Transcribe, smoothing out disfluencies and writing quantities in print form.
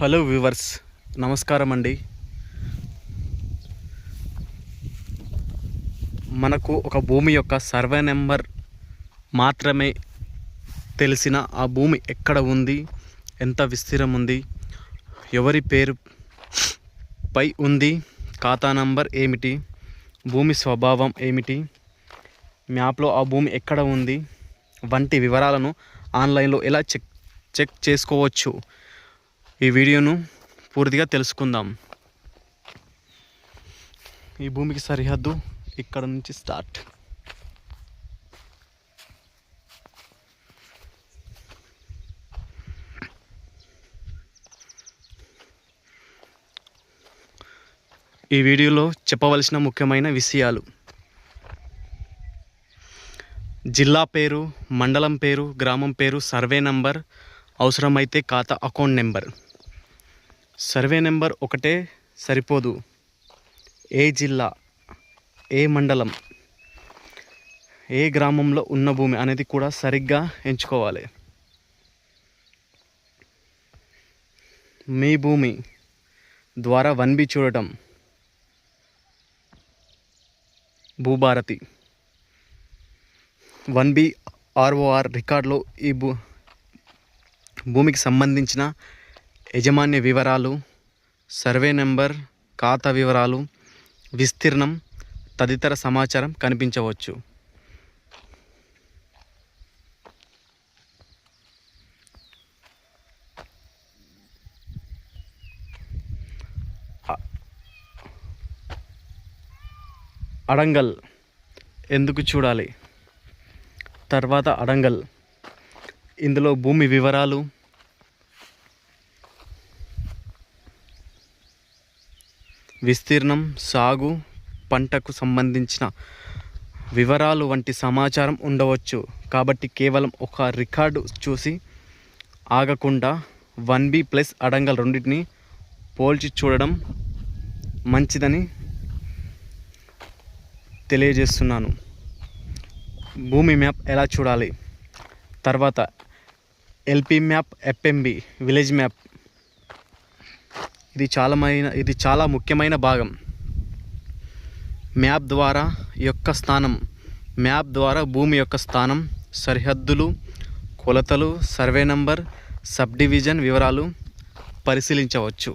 Hello viewers, నమస్కారం అండి. మనకు ఒక భూమి యొక్క సర్వే నెంబర్ మాత్రమే తెలిసిన ఆ భూమి ఎక్కడ ఉంది, ఎంత విస్తీర్ణం ఉంది, ఎవరి పేరుపై ఉంది, ఖాతా నంబర్ ఏమిటి, భూమి స్వభావం ఏమిటి, మ్యాప్లో ఆ భూమి ఎక్కడ ఉంది వంటి వివరాలను ఆన్లైన్లో ఎలా చెక్ చేసుకోవచ్చు, ఈ వీడియోను పూర్తిగా తెలుసుకుందాం. ఈ భూమికి సరిహద్దు ఇక్కడ నుంచి స్టార్ట్. ఈ వీడియోలో చెప్పవలసిన ముఖ్యమైన విషయాలు: జిల్లా పేరు, మండలం పేరు, గ్రామం పేరు, సర్వే నంబర్, అవసరమైతే ఖాతా అకౌంట్ నెంబర్. సర్వే నెంబర్ ఒకటే సరిపోదు. ఏ జిల్లా, ఏ మండలం, ఏ గ్రామంలో ఉన్న భూమి అనేది కూడా సరిగ్గా ఎంచుకోవాలి. మీ భూమి ద్వారా 1B చూడటం, భూభారతి 1B ROR రికార్డులో ఈ భూమికి సంబంధించిన యాజమాన్య వివరాలు, సర్వే నెంబర్, ఖాతా వివరాలు, విస్తీర్ణం తదితర సమాచారం కనిపించవచ్చు. అడంగల్ ఎందుకు చూడాలి? తర్వాత అడంగల్, ఇందులో భూమి వివరాలు, విస్తీర్ణం, సాగు, పంటకు సంబంధించిన వివరాలు వంటి సమాచారం ఉండవచ్చు. కాబట్టి కేవలం ఒక రికార్డు చూసి ఆగకుండా 1B ప్లస్ అడంగల్ రెండింటిని పోల్చి చూడడం మంచిదని తెలియజేస్తున్నాను. భూమి మ్యాప్ ఎలా చూడాలి? తర్వాత LP map, FMB village map. ఇది చాలా ముఖ్యమైన భాగం. మ్యాప్ ద్వారా భూమి యొక్క స్థానం, సరిహద్దులు, కొలతలు, సర్వే నంబర్, సబ్ డివిజన్ వివరాలు పరిశీలించవచ్చు.